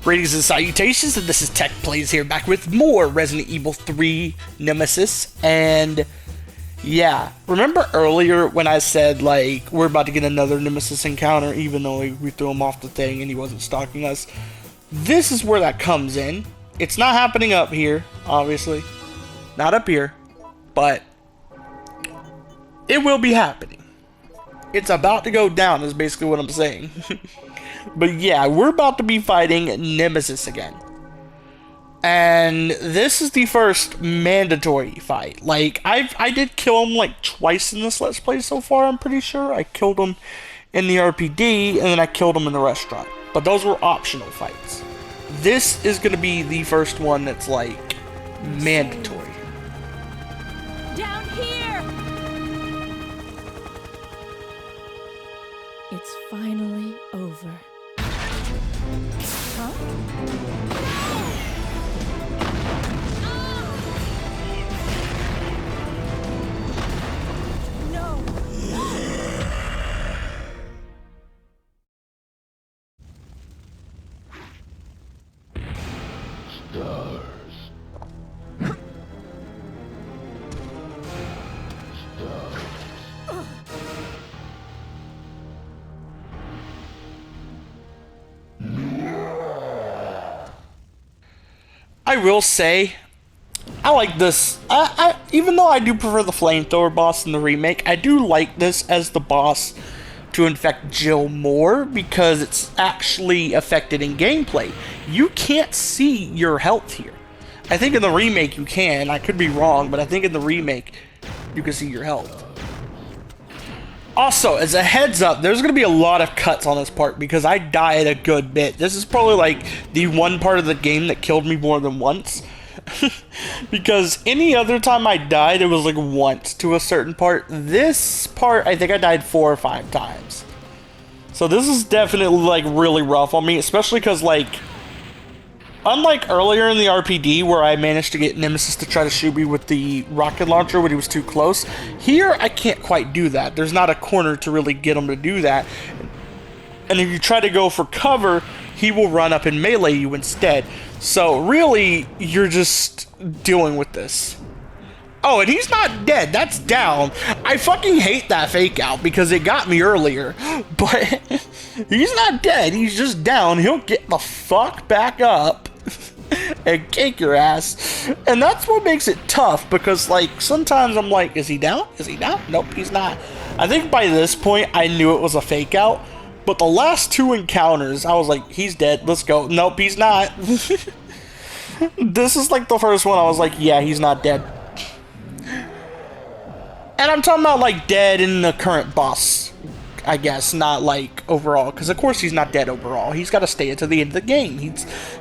Greetings and salutations, and this is Tech Playz here, back with more Resident Evil 3 Nemesis. And yeah, remember earlier when I said, like, we're about to get another Nemesis encounter, even though we threw him off the thing and he wasn't stalking us? This is where that comes in. It's not happening up here, obviously. Not up here, but it will be happening. It's about to go down, is basically what I'm saying. But yeah, we're about to be fighting Nemesis again. And this is the first mandatory fight. Like, I did kill him like twice in this Let's Play so far, I'm pretty sure. I killed him in the RPD, and then I killed him in the restaurant. But those were optional fights. This is going to be the first one that's like mandatory. Down here! It's finally over. Huh? No! I will say, I like this. Even though I do prefer the flamethrower boss in the remake, I do like this as the boss to infect Jill more because it's actually affected in gameplay. You can't see your health here. I think in the remake you can. I could be wrong, but I think in the remake you can see your health. Also, as a heads up, there's going to be a lot of cuts on this part because I died a good bit. This is probably like the one part of the game that killed me more than once. Because any other time I died, it was like once to a certain part. This part, I think I died 4 or 5 times. So this is definitely like really rough on me, especially because like, unlike earlier in the RPD where I managed to get Nemesis to try to shoot me with the rocket launcher when he was too close, here I can't quite do that. There's not a corner to really get him to do that. And if you try to go for cover, he will run up and melee you instead. So really, you're just dealing with this. Oh, and he's not dead. That's down. I fucking hate that fake out because it got me earlier. But he's not dead. He's just down. He'll get the fuck back up and kick your ass. And that's what makes it tough because, like, sometimes I'm like, is he down? Is he down? Nope, he's not. I think by this point, I knew it was a fake out. But the last 2 encounters, I was like, he's dead. Let's go. Nope, he's not. This is like the first one I was like, yeah, he's not dead. And I'm talking about like dead in the current boss, I guess, not like overall. Because of course he's not dead overall. He's got to stay until the end of the game.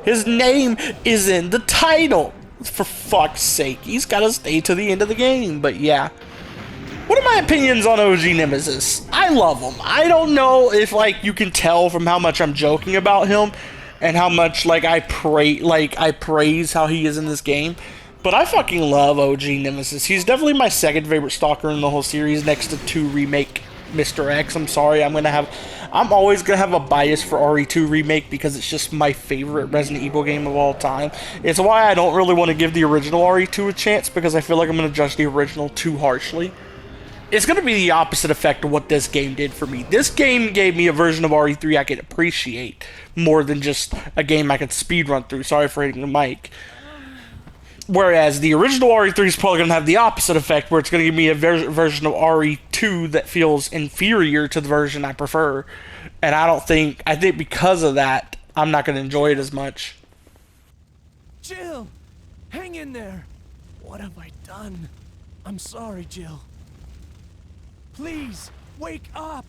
His name is in the title. For fuck's sake. He's got to stay to the end of the game. But yeah. What are my opinions on OG Nemesis? I love him. I don't know if like you can tell from how much I'm joking about him and how much like I praise how he is in this game. But I fucking love OG Nemesis. He's definitely my second favorite stalker in the whole series, next to 2 remake Mr. X. I'm sorry, I'm always gonna have a bias for RE2 remake because it's just my favorite Resident Evil game of all time. It's why I don't really want to give the original RE2 a chance because I feel like I'm gonna judge the original too harshly. It's gonna be the opposite effect of what this game did for me. This game gave me a version of RE3 I could appreciate more than just a game I could speedrun through. Sorry for hitting the mic. Whereas the original RE3 is probably going to have the opposite effect, where it's going to give me a version of RE2 that feels inferior to the version I prefer. And I think because of that, I'm not going to enjoy it as much. Jill! Hang in there! What have I done? I'm sorry, Jill. Please, wake up!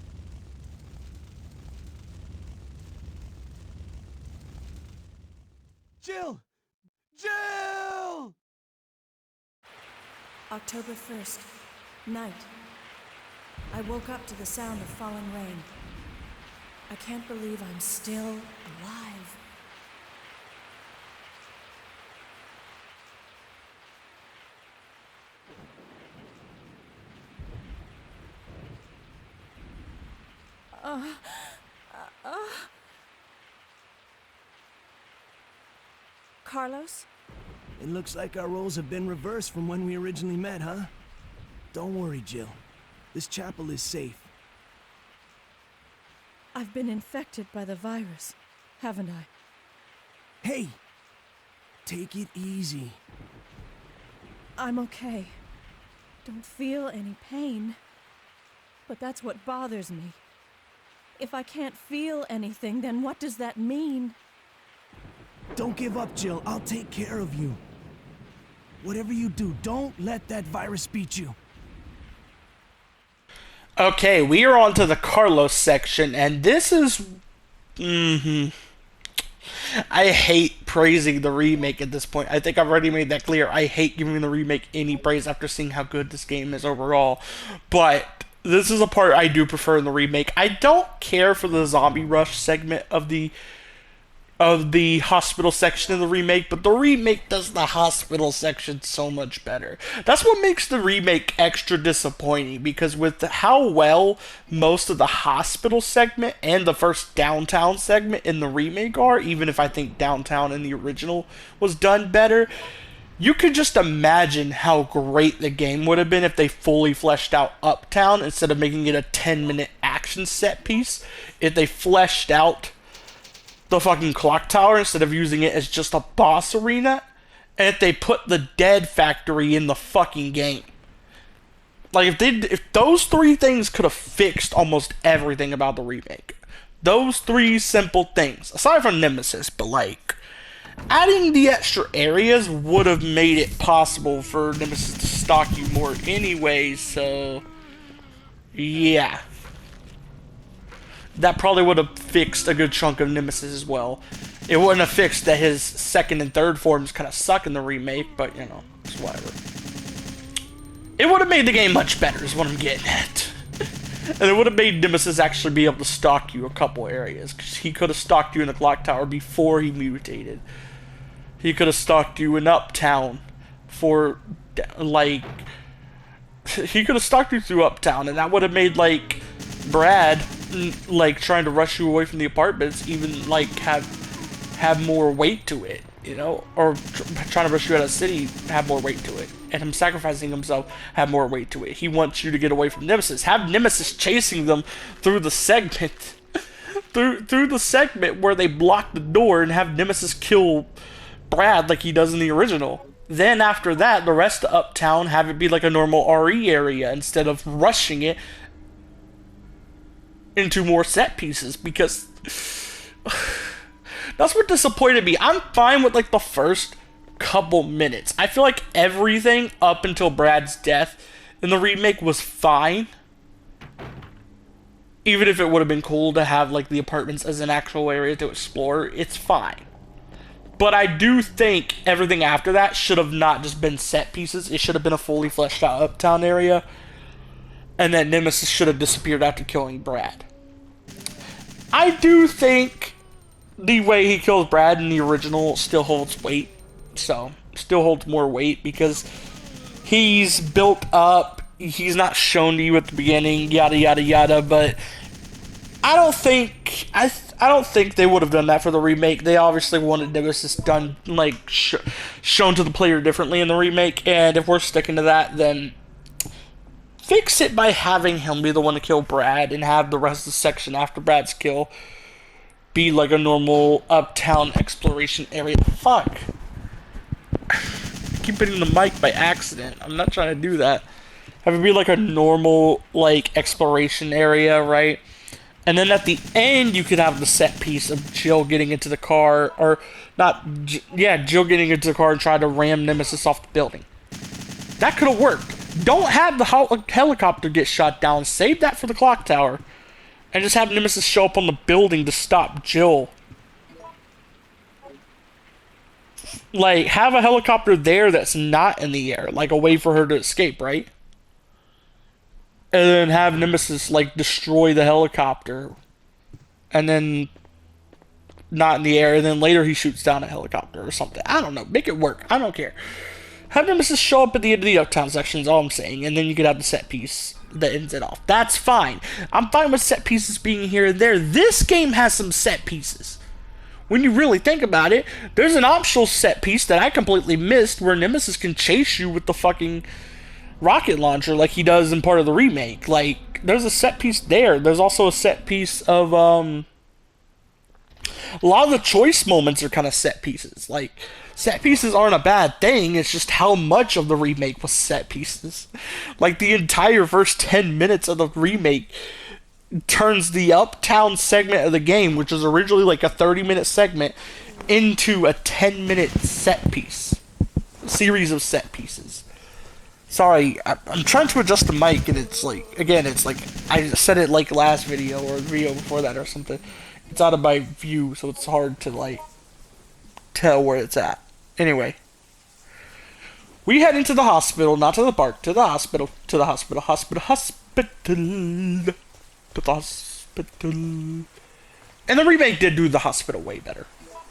Jill! Jill! October 1st, night. I woke up to the sound of falling rain. I can't believe I'm still alive. Carlos? It looks like our roles have been reversed from when we originally met, huh? Don't worry, Jill. This chapel is safe. I've been infected by the virus, haven't I? Hey! Take it easy. I'm okay. Don't feel any pain. But that's what bothers me. If I can't feel anything, then what does that mean? Don't give up, Jill. I'll take care of you. Whatever you do, don't let that virus beat you. Okay, we are on to the Carlos section, and this is... I hate praising the remake at this point. I think I've already made that clear. I hate giving the remake any praise after seeing how good this game is overall. But this is a part I do prefer in the remake. I don't care for the zombie rush segment of the hospital section of the remake, but the remake does the hospital section so much better. That's what makes the remake extra disappointing, because with how well most of the hospital segment and the first downtown segment in the remake are, even if I think downtown in the original was done better, you could just imagine how great the game would have been if they fully fleshed out Uptown instead of making it a 10-minute action set piece. If they fleshed out the fucking clock tower instead of using it as just a boss arena, and if they put the dead factory in the fucking game. Like, if those three things could have fixed almost everything about the remake. Those three simple things, aside from Nemesis, but like, adding the extra areas would have made it possible for Nemesis to stalk you more anyway, so yeah. That probably would have fixed a good chunk of Nemesis as well. It wouldn't have fixed that his second and third forms kind of suck in the remake, but, you know, it's whatever. It would have made the game much better, is what I'm getting at. And it would have made Nemesis actually be able to stalk you a couple areas, because he could have stalked you in the clock tower before he mutated. He could have stalked you in Uptown for, like... He could have stalked you through Uptown, and that would have made, like, Brad, like, trying to rush you away from the apartments even, like, have more weight to it, you know? Or trying to rush you out of the city have more weight to it. And him sacrificing himself have more weight to it. He wants you to get away from Nemesis. Have Nemesis chasing them through the segment. through the segment where they block the door, and have Nemesis kill Brad like he does in the original. Then after that, the rest of Uptown have it be like a normal RE area instead of rushing it into more set pieces, because that's what disappointed me. I'm fine with like the first couple minutes. I feel like everything up until Brad's death in the remake was fine. Even if it would have been cool to have like the apartments as an actual area to explore, it's fine. But I do think everything after that should have not just been set pieces. It should have been a fully fleshed out Uptown area. And then Nemesis should have disappeared after killing Brad. I do think the way he kills Brad in the original still holds weight. So, still holds more weight because he's built up. He's not shown to you at the beginning, yada yada yada. But I don't think I don't think they would have done that for the remake. They obviously wanted Nemesis done like shown to the player differently in the remake. And if we're sticking to that, then fix it by having him be the one to kill Brad and have the rest of the section after Brad's kill be like a normal Uptown exploration area. Fuck. I keep hitting the mic by accident. I'm not trying to do that. Have it be like a normal like exploration area, right? And then at the end you could have the set piece of Jill getting into the car, or not, yeah, Jill getting into the car and trying to ram Nemesis off the building. That could have worked. Don't have the helicopter get shot down. Save that for the clock tower. And just have Nemesis show up on the building to stop Jill. Like, have a helicopter there that's not in the air. Like, a way for her to escape, right? And then have Nemesis, like, destroy the helicopter. And then not in the air. And then later he shoots down a helicopter or something. I don't know. Make it work. I don't care. Have Nemesis show up at the end of the Uptown section is all I'm saying, and then you could have the set piece that ends it off. That's fine. I'm fine with set pieces being here and there. This game has some set pieces. When you really think about it, there's an optional set piece that I completely missed where Nemesis can chase you with the fucking rocket launcher like he does in part of the remake. Like, there's a set piece there. There's also a set piece of, a lot of the choice moments are kind of set pieces. Like, set pieces aren't a bad thing, it's just how much of the remake was set pieces. Like, the entire first 10 minutes of the remake turns the uptown segment of the game, which was originally like a 30-minute segment, into a 10-minute set piece. Series of set pieces. Sorry, I'm trying to adjust the mic, and it's like, again, it's like, I said it like last video, or the video before that or something. It's out of my view, so it's hard to, like, tell where it's at. Anyway. We head into the hospital, not to the park, to the hospital, to the hospital, hospital. To the hospital. And the remake did do the hospital way better.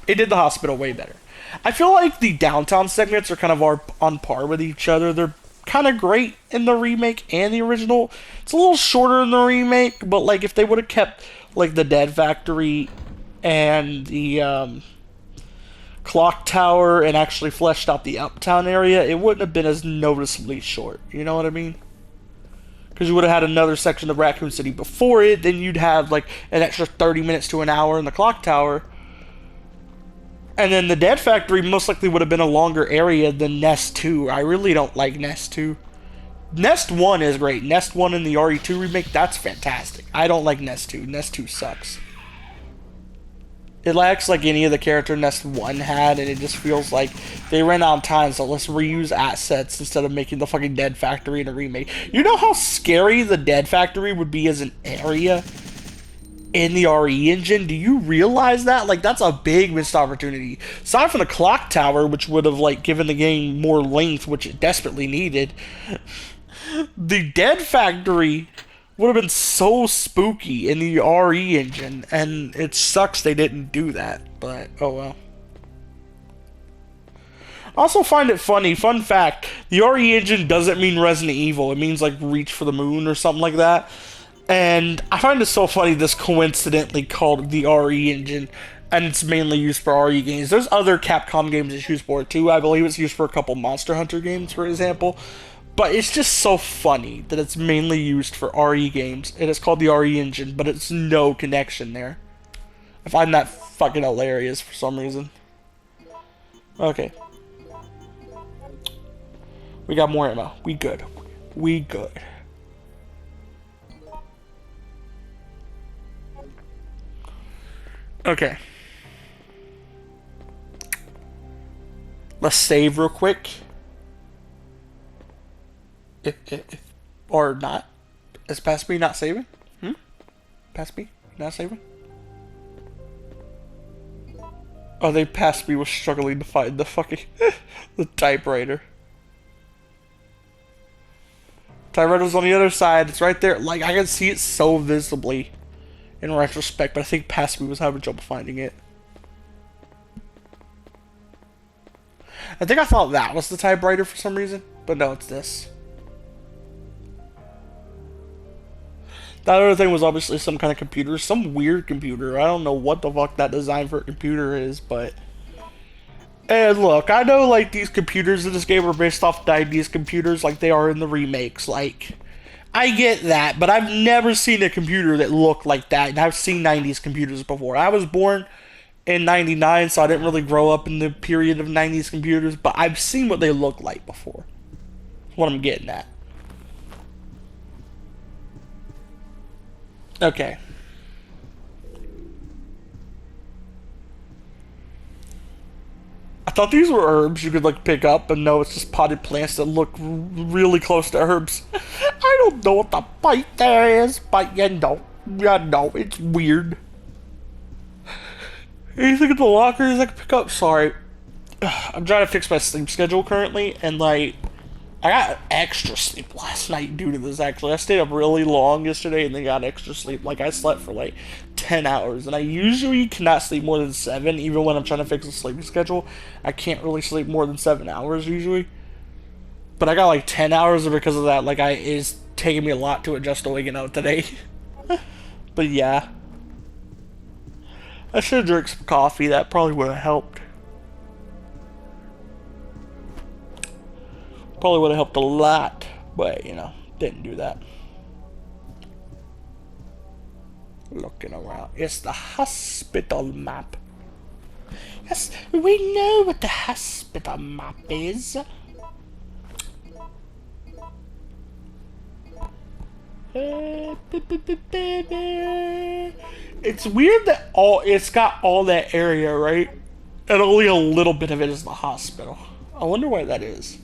It did the hospital way better. I feel like the downtown segments are kind of on par with each other. They're kind of great in the remake and the original. It's a little shorter in the remake, but like if they would have kept like the Dead Factory and the clock tower and actually fleshed out the uptown area, it wouldn't have been as noticeably short. You know what I mean? Because you would have had another section of Raccoon City before it, then you'd have like an extra 30 minutes to an hour in the clock tower. And then the Dead Factory most likely would have been a longer area than Nest 2. I really don't like Nest 2. Nest 1 is great. Nest 1 in the RE2 remake, that's fantastic. I don't like Nest 2. Nest 2 sucks. It lacks like any of the character Nest 1 had, and it just feels like they ran out of time, so let's reuse assets instead of making the fucking Dead Factory in a remake. You know how scary the Dead Factory would be as an area in the RE engine? Do you realize that? Like, that's a big missed opportunity. Aside from the clock tower, which would have like given the game more length, which it desperately needed, the Dead Factory would have been so spooky in the RE engine, and it sucks they didn't do that, but oh well. I also find it funny, fun fact, the RE engine doesn't mean Resident Evil, it means like Reach for the Moon or something like that. And I find it so funny this coincidentally called the RE engine, and it's mainly used for RE games. There's other Capcom games it's used for too. I believe it's used for a couple Monster Hunter games, for example. But it's just so funny that it's mainly used for RE games. It is called the RE engine, but it's no connection there. I find that fucking hilarious for some reason. Okay. We got more ammo. We good. We good. Okay. Let's save real quick. Or not. Is past me not saving? Past me not saving? Oh, they past me was struggling to find the fucking the typewriter. Typewriter's on the other side. It's right there. Like, I can see it so visibly in retrospect, but I think past me was having trouble finding it. I think I thought that was the typewriter for some reason, but no, it's this. That other thing was obviously some kind of computer, some weird computer. I don't know what the fuck that design for a computer is, but... And look, I know like these computers in this game are based off 90s computers like they are in the remakes. Like, I get that, but I've never seen a computer that looked like that, and I've seen 90s computers before. I was born in 99, so I didn't really grow up in the period of 90s computers, but I've seen what they look like before. That's what I'm getting at. Okay. I thought these were herbs you could like pick up, but no, it's just potted plants that look really close to herbs. I don't know what the fight there is, but you know, it's weird. Anything in the lockers I can pick up? Sorry. I'm trying to fix my sleep schedule currently, and like, I got extra sleep last night due to this, actually. I stayed up really long yesterday and then got extra sleep. Like, I slept for like 10 hours, and I usually cannot sleep more than 7, even when I'm trying to fix a sleeping schedule. I can't really sleep more than 7 hours usually. But I got like 10 hours, and because of that, like, it's taking me a lot to adjust to waking up today. But yeah. I should have drank some coffee. That probably would have helped. Probably would have helped a lot, but you know, didn't do that. Looking around. It's the hospital map. Yes, we know what the hospital map is. It's weird that it's got all that area, right? And only a little bit of it is the hospital. I wonder why that is.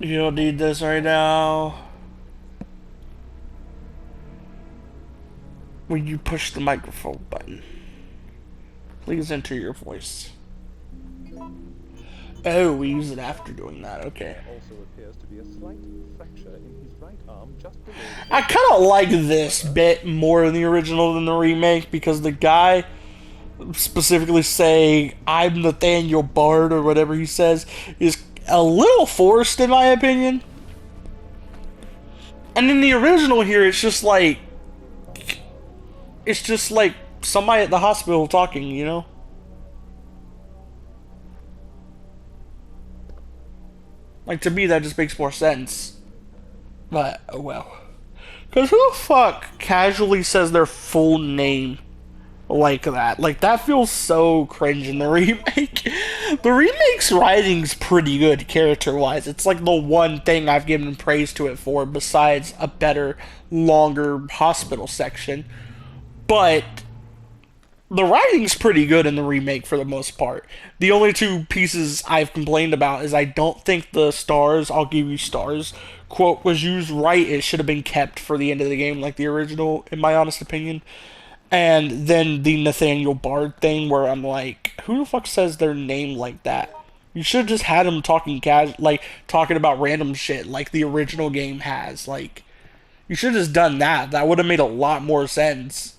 You don't need this right now. When you push the microphone button, please enter your voice. Oh, we use it after doing that. Okay. Also appears to be a slight fracture in his right arm just below I kind of like this bit more in the original than the remake because the guy specifically saying "I'm Nathaniel Bard" or whatever he says is a little forced in my opinion. And in the original here, it's just like somebody at the hospital talking, you know? Like, to me, that just makes more sense. But, oh well. Because who the fuck casually says their full name like that? Like, that feels so cringe in the remake. The remake's writing's pretty good character-wise. It's like the one thing I've given praise to it for, besides a better, longer hospital section. But the writing's pretty good in the remake for the most part. The only two pieces I've complained about is I don't think the stars, "I'll give you stars," quote was used right. It should have been kept for the end of the game like the original, in my honest opinion. And then the Nathaniel Bard thing where I'm like, who the fuck says their name like that? You should have just had them talking talking about random shit like the original game has. Like, you should have just done that. That would have made a lot more sense.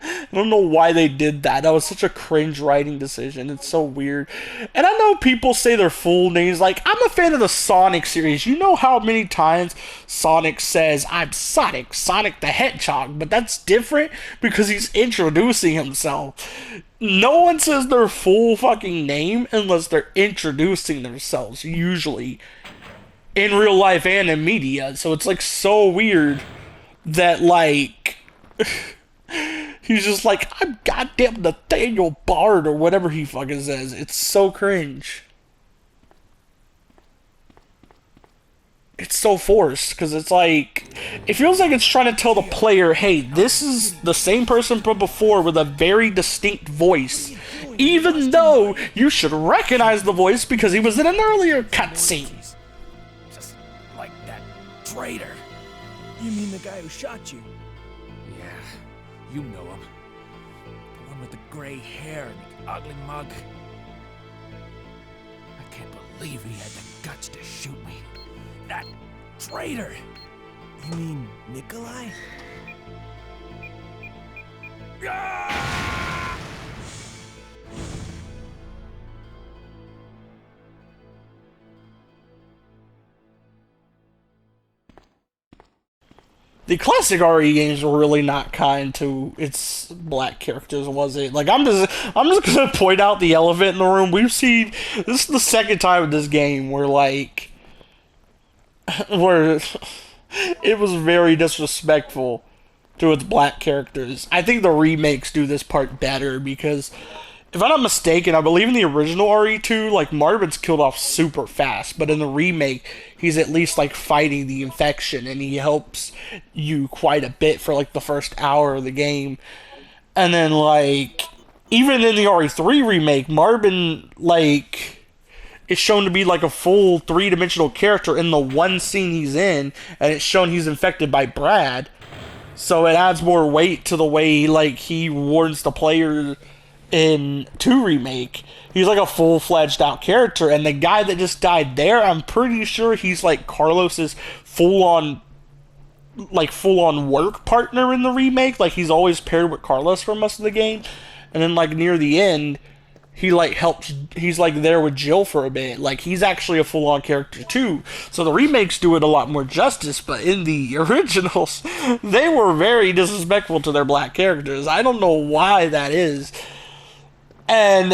I don't know why they did that. That was such a cringe writing decision. It's so weird. And I know people say their full names. Like, I'm a fan of the Sonic series. You know how many times Sonic says, "I'm Sonic, Sonic the Hedgehog," but that's different because he's introducing himself. No one says their full fucking name unless they're introducing themselves, usually. In real life and in media. So it's like so weird that like... He's just like, "I'm goddamn Nathaniel Bard," or whatever he fucking says. It's so cringe. It's so forced, because it's like, it feels like it's trying to tell the player, hey, this is the same person from before with a very distinct voice. Even though you should recognize the voice because he was in an earlier cutscene. Just like that traitor. You mean the guy who shot you? Yeah, you know him. The one with the gray hair and the ugly mug. I can't believe he had the guts to shoot me. That traitor! You mean Nikolai? Ah! The classic RE games were really not kind to its black characters, was it? Like, I'm just gonna point out the elephant in the room. We've seen, this is the second time in this game where, like, where it was very disrespectful to its black characters. I think the remakes do this part better because, if I'm not mistaken, I believe in the original RE2, like, Marvin's killed off super fast, but in the remake, he's at least, like, fighting the infection, and he helps you quite a bit for, like, the first hour of the game. And then, like, even in the RE3 remake, Marvin, like, is shown to be, like, a full three-dimensional character in the one scene he's in, and it's shown he's infected by Brad. So it adds more weight to the way, like, he warns the player in 2 remake. He's like a full-fledged out character, and the guy that just died there, I'm pretty sure he's like Carlos's full-on work partner in the remake. Like, he's always paired with Carlos for most of the game, and then like near the end, he like helps, he's like there with Jill for a bit. Like, he's actually a full-on character too. So the remakes do it a lot more justice, but in the originals, they were very disrespectful to their black characters. I don't know why that is. And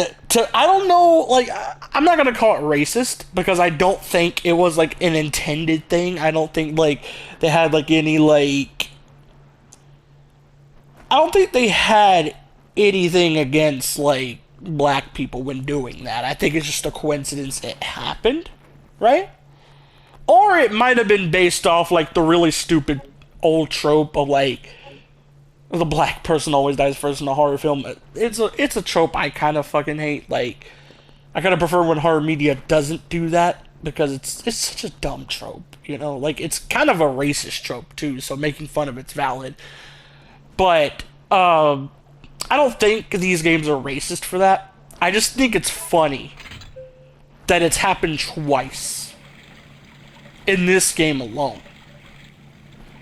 I don't know, like, I'm not gonna call it racist, because I don't think it was like an intended thing. I don't think like they had like any like, I don't think they had anything against like black people when doing that. I think it's just a coincidence it happened, right? Or it might have been based off like the really stupid old trope of like the black person always dies first in a horror film. It's a trope I kind of fucking hate. Like, I kind of prefer when horror media doesn't do that, because it's such a dumb trope, you know? Like, it's kind of a racist trope too, so making fun of it's valid. But I don't think these games are racist for that. I just think it's funny that it's happened twice in this game alone.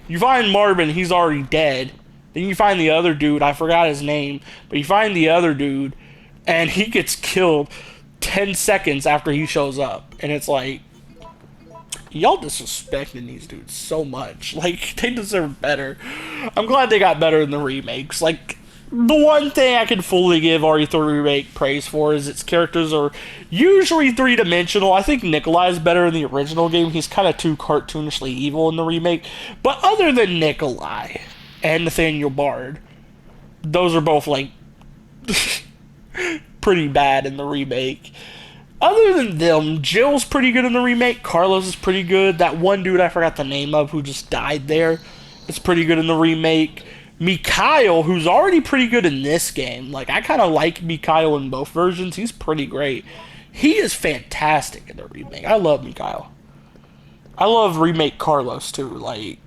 You find Marvin, he's already dead. Then you find the other dude, I forgot his name, but you find the other dude, and he gets killed 10 seconds after he shows up. And it's like, y'all disrespecting these dudes so much. Like, they deserve better. I'm glad they got better in the remakes. Like, the one thing I can fully give RE3 Remake praise for is its characters are usually three-dimensional. I think Nikolai's better in the original game. He's kind of too cartoonishly evil in the remake. But other than Nikolai and Nathaniel Bard, those are both, like, pretty bad in the remake. Other than them, Jill's pretty good in the remake. Carlos is pretty good. That one dude I forgot the name of who just died there is pretty good in the remake. Mikhail, who's already pretty good in this game. Like, I kind of like Mikhail in both versions. He's pretty great. He is fantastic in the remake. I love Mikhail. I love remake Carlos, too. Like,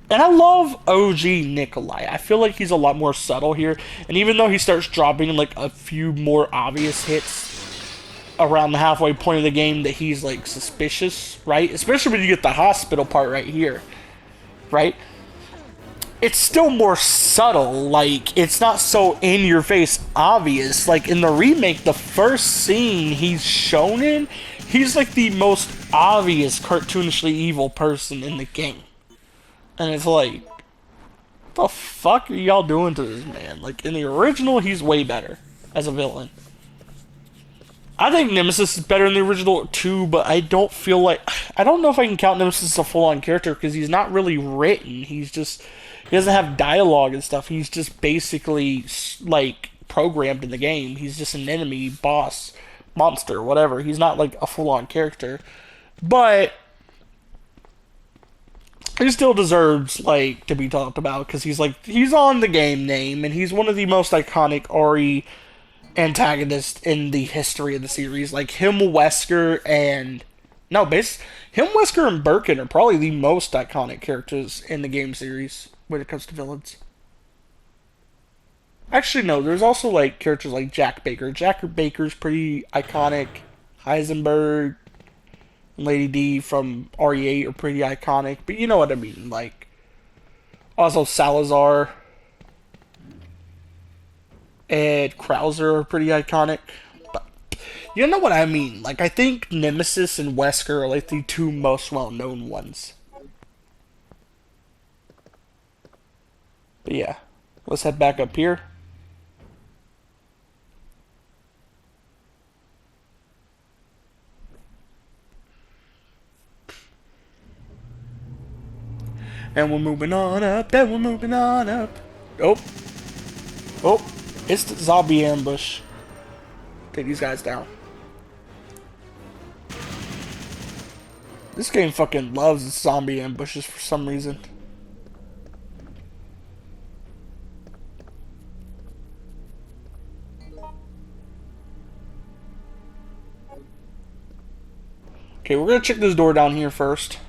and I love OG Nikolai. I feel like he's a lot more subtle here. And even though he starts dropping, like, a few more obvious hits around the halfway point of the game that he's, like, suspicious, right? Especially when you get the hospital part right here, right? It's still more subtle. Like, it's not so in your face obvious. Like, in the remake, the first scene he's shown in, he's like the most obvious cartoonishly evil person in the game. And it's like, what the fuck are y'all doing to this man? Like, in the original, he's way better as a villain. I think Nemesis is better in the original too, but I don't feel like, I don't know if I can count Nemesis as a full-on character, because he's not really written. He's just, he doesn't have dialogue and stuff. He's just basically, like, programmed in the game. He's just an enemy, boss, monster, whatever. He's not, like, a full-on character. But he still deserves, like, to be talked about, because he's, like, he's on the game name, and he's one of the most iconic RE antagonists in the history of the series. Like, him, Wesker, and... No, him, Wesker, and Birkin are probably the most iconic characters in the game series when it comes to villains. Actually, no, there's also, like, characters like Jack Baker. Jack Baker's pretty iconic. Heisenberg and Lady D from RE8 are pretty iconic. But you know what I mean, like... Also, Salazar and Krauser are pretty iconic. But you know what I mean? Like, I think Nemesis and Wesker are, like, the two most well-known ones. But yeah, let's head back up here. And we're moving on up, and we're moving on up. Oh. Oh. It's the zombie ambush. Take these guys down. This game fucking loves its zombie ambushes for some reason. Okay, we're gonna check this door down here first.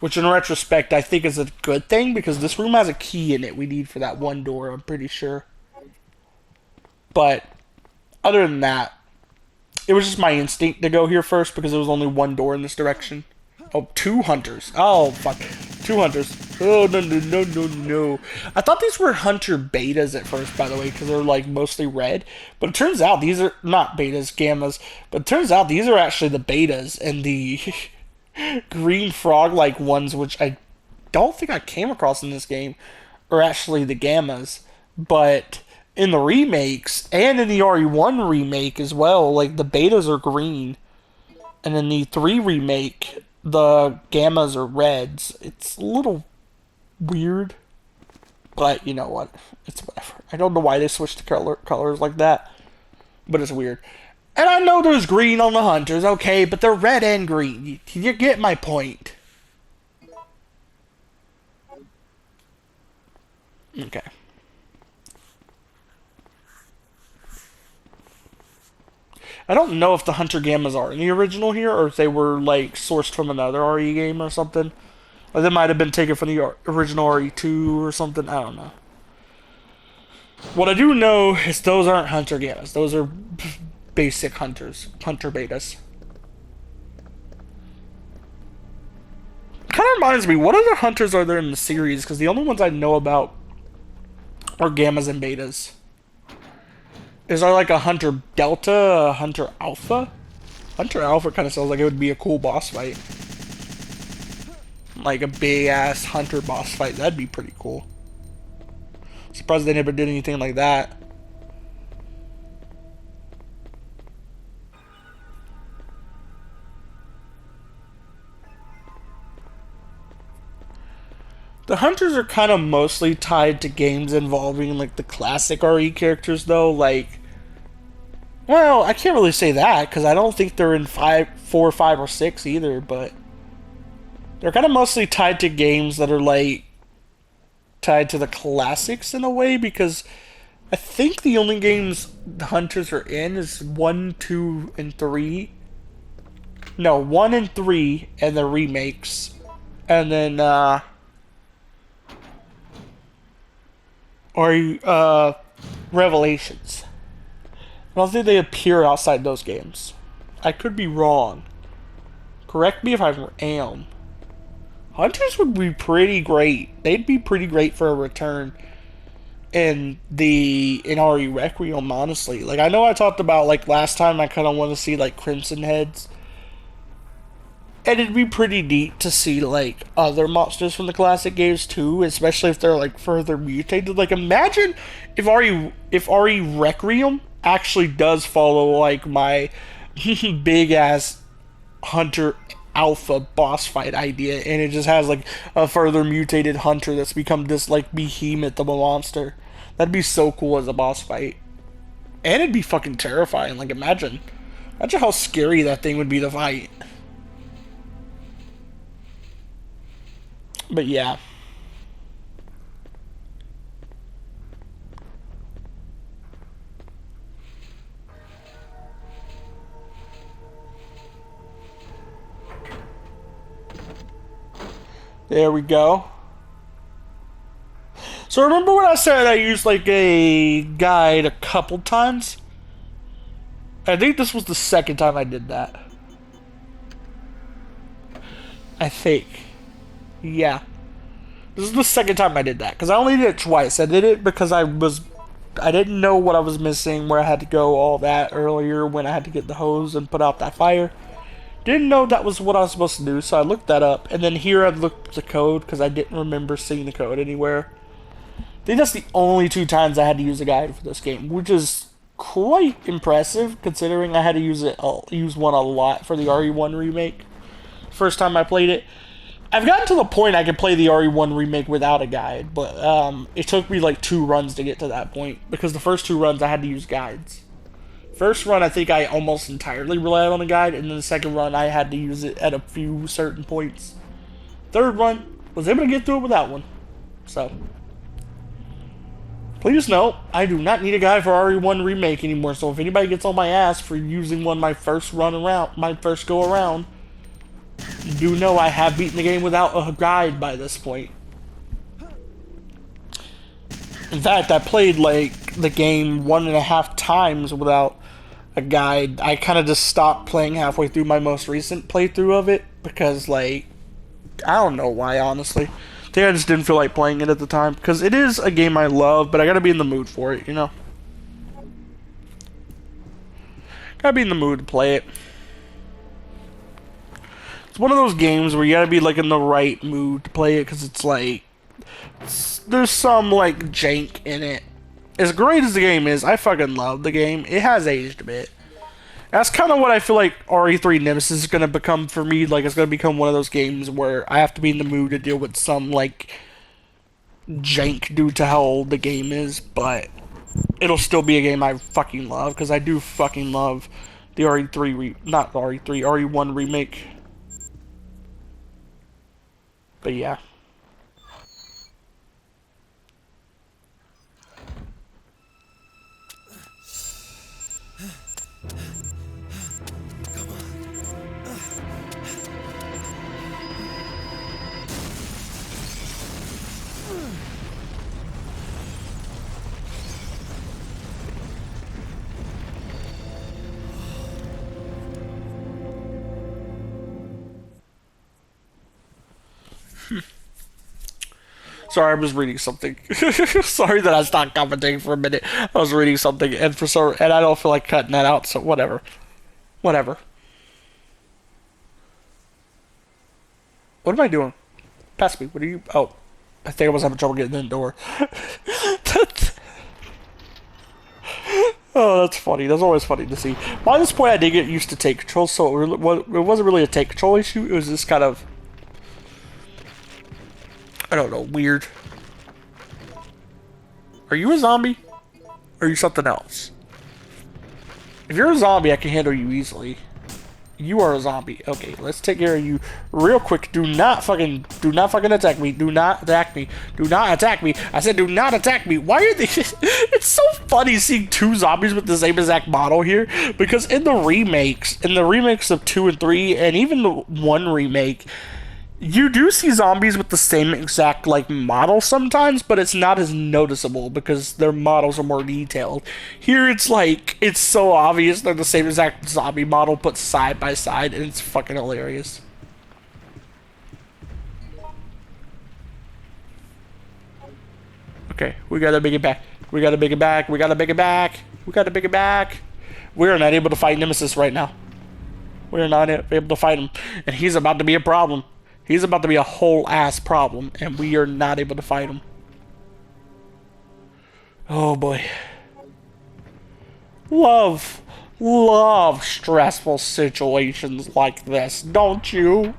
Which in retrospect I think is a good thing, because this room has a key in it we need for that one door, I'm pretty sure. But other than that, it was just my instinct to go here first because there was only one door in this direction. Oh, 2 hunters. Oh, fuck. 2 hunters. Oh, no, no, no, no, no. I thought these were Hunter betas at first, by the way, because they're, like, mostly red. But it turns out these are not betas, gammas. But it turns out these are actually the betas. And the green frog-like ones, which I don't think I came across in this game, are actually the gammas. But in the remakes, and in the RE1 remake as well, like, the betas are green. And in the 3 remake, the gammas are reds. It's a little weird, but you know what? It's whatever. I don't know why they switched the colors like that, but it's weird. And I know there's green on the hunters, okay, but they're red and green. You get my point. Okay. I don't know if the hunter gammas are in the original here, or if they were like sourced from another RE game or something. Or they might have been taken from the original RE2 or something. I don't know. What I do know is those aren't hunter gammas. Those are basic hunters. Hunter betas. Kind of reminds me, what other hunters are there in the series? Because the only ones I know about are gammas and betas. Is there like a hunter delta, a hunter alpha? Hunter alpha kind of sounds like it would be a cool boss fight. Like a big ass hunter boss fight. That'd be pretty cool. Surprised they never did anything like that. The hunters are kind of mostly tied to games involving like the classic RE characters though. Like, well, I can't really say that because I don't think they're in 4, 5, or 6 either, but they're kind of mostly tied to games that are, like, tied to the classics in a way, because I think the only games the Hunters are in is 1, 2, and 3. No, 1 and 3, and the remakes. And then, Revelations. I don't think they appear outside those games. I could be wrong. Correct me if I am. Hunters would be pretty great. They'd be pretty great for a return in RE Requiem, honestly. Like, I know I talked about, like, last time I kind of want to see, like, Crimson Heads. And it'd be pretty neat to see, like, other monsters from the classic games, too. Especially if they're, like, further mutated. Like, imagine if RE Requiem actually does follow, like, my big-ass Hunter Alpha boss fight idea, and it just has like a further mutated hunter that's become this like behemoth of a monster. That'd be so cool as a boss fight, and it'd be fucking terrifying. Like, imagine how scary that thing would be to fight. But yeah. There we go. So remember when I said I used like a guide a couple times? I think this was the second time I did that. I think. Yeah. This is the second time I did that. Because I only did it twice. I did it because I didn't know what I was missing, where I had to go, all that earlier when I had to get the hose and put out that fire. Didn't know that was what I was supposed to do, so I looked that up. And then here I looked up the code because I didn't remember seeing the code anywhere. I think that's the only 2 times I had to use a guide for this game, which is quite impressive considering I had to use one a lot for the RE1 remake. First time I played it. I've gotten to the point I can play the RE1 remake without a guide, but it took me like 2 runs to get to that point because the first 2 runs I had to use guides. First run, I think I almost entirely relied on a guide, and then the second run, I had to use it at a few certain points. Third run, was able to get through it without one. So, please note, I do not need a guide for RE1 Remake anymore, so if anybody gets on my ass for using one my first go around, do know I have beaten the game without a guide by this point. In fact, I played, like, the game 1.5 times without a guide. I kind of just stopped playing halfway through my most recent playthrough of it because, like, I don't know why, honestly. think I just didn't feel like playing it at the time, because it is a game I love, but I gotta be in the mood for it, you know? Gotta be in the mood to play it. It's one of those games where you gotta be, like, in the right mood to play it, because it's, like, there's some, like, jank in it. As great as the game is, I fucking love the game. It has aged a bit. That's kind of what I feel like RE3 Nemesis is going to become for me. Like, it's going to become one of those games where I have to be in the mood to deal with some, like, jank due to how old the game is. But it'll still be a game I fucking love, because I do fucking love the not RE3, RE1 remake. But yeah. Sorry, I was reading something. Sorry that I stopped commenting for a minute. I was reading something, and I don't feel like cutting that out. So whatever. Whatever. What am I doing? Pass me. What are you? Oh, I think I was having trouble getting in the door. Oh, that's funny. That's always funny to see. By this point, I did get used to take control, so it wasn't really a take control issue. It was just kind of, I don't know, weird. Are you a zombie? Or are you something else? If you're a zombie, I can handle you easily. You are a zombie. Okay, let's take care of you real quick. Do not fucking attack me. Do not attack me. Do not attack me. I said do not attack me. Why are they... It's so funny seeing two zombies with the same exact model here. Because in the remakes of 2 and 3, and even the 1 remake, you do see zombies with the same exact, like, model sometimes, but it's not as noticeable because their models are more detailed. Here, it's like, it's so obvious they're the same exact zombie model put side by side, and it's fucking hilarious. Okay, we gotta make it back. We gotta make it back. We gotta make it back. We gotta make it back. We're not able to fight Nemesis right now. We're not able to fight him, and he's about to be a problem. He's about to be a whole ass problem, and we are not able to fight him. Oh boy. Love stressful situations like this, don't you?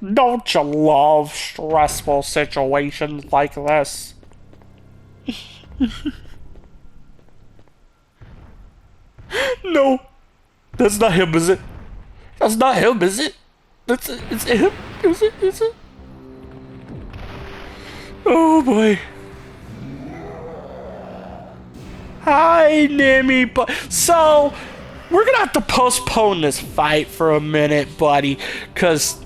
Don't you love stressful situations like this? No. That's not him, is it? That's not him, is it? It's him? Is it? Oh boy. Hi, Nemmie. So, we're gonna have to postpone this fight for a minute, buddy, because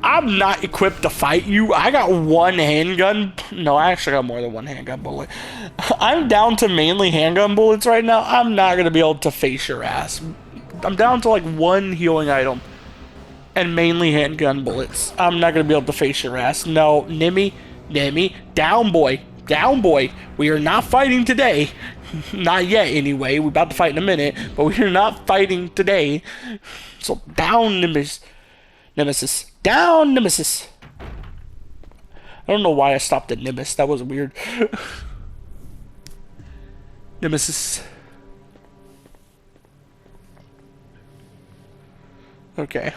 I'm not equipped to fight you. I got one handgun. No, I actually got more than one handgun bullet. I'm down to mainly handgun bullets right now. I'm not gonna be able to face your ass. I'm down to like one healing item and mainly handgun bullets. I'm not gonna be able to face your ass. No, Nemmie, down boy. We are not fighting today. Not yet anyway. We're about to fight in a minute, but we are not fighting today. So down Nemesis. Down Nemesis. I don't know why I stopped at Nemesis. That was weird. Nemesis. Okay.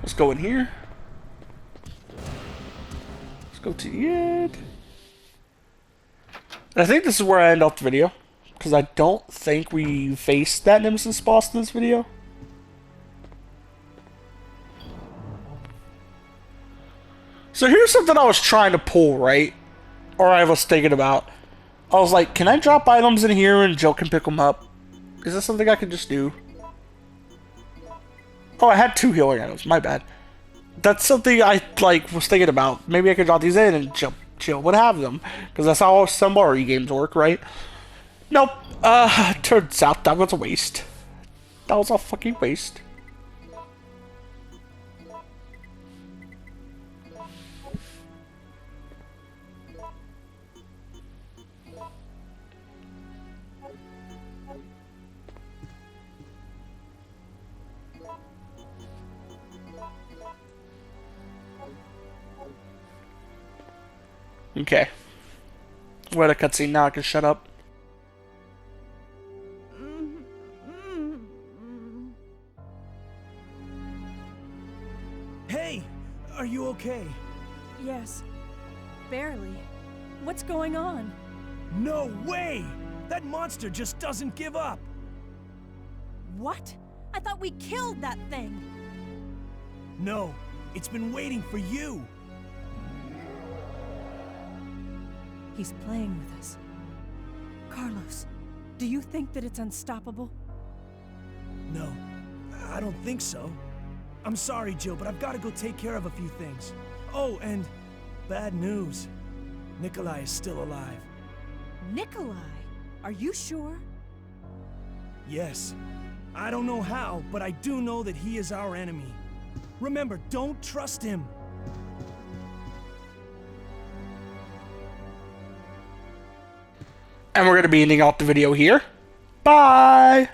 Let's go in here. Let's go to the end. I think this is where I end off the video, because I don't think we faced that Nemesis boss in this video. So here's something I was trying to pull, right? Or I was thinking about. I was like, can I drop items in here and Jill can pick them up? Is this something I can just do? Oh, I had 2 healing items. My bad. That's something I was thinking about. Maybe I could drop these in and Jill would have them, because that's how some RE games work, right? Nope. Turns out that was a waste. That was a fucking waste. Okay. What a cutscene. Now I can shut up. Hey, are you okay? Yes. Barely. What's going on? No way! That monster just doesn't give up! What? I thought we killed that thing! No, it's been waiting for you! He's playing with us. Carlos, do you think that it's unstoppable? No, I don't think so. I'm sorry, Jill, but I've got to go take care of a few things. Oh, and bad news. Nikolai is still alive. Nikolai? Are you sure? Yes. I don't know how, but I do know that he is our enemy. Remember, don't trust him. And we're going to be ending off the video here. Bye!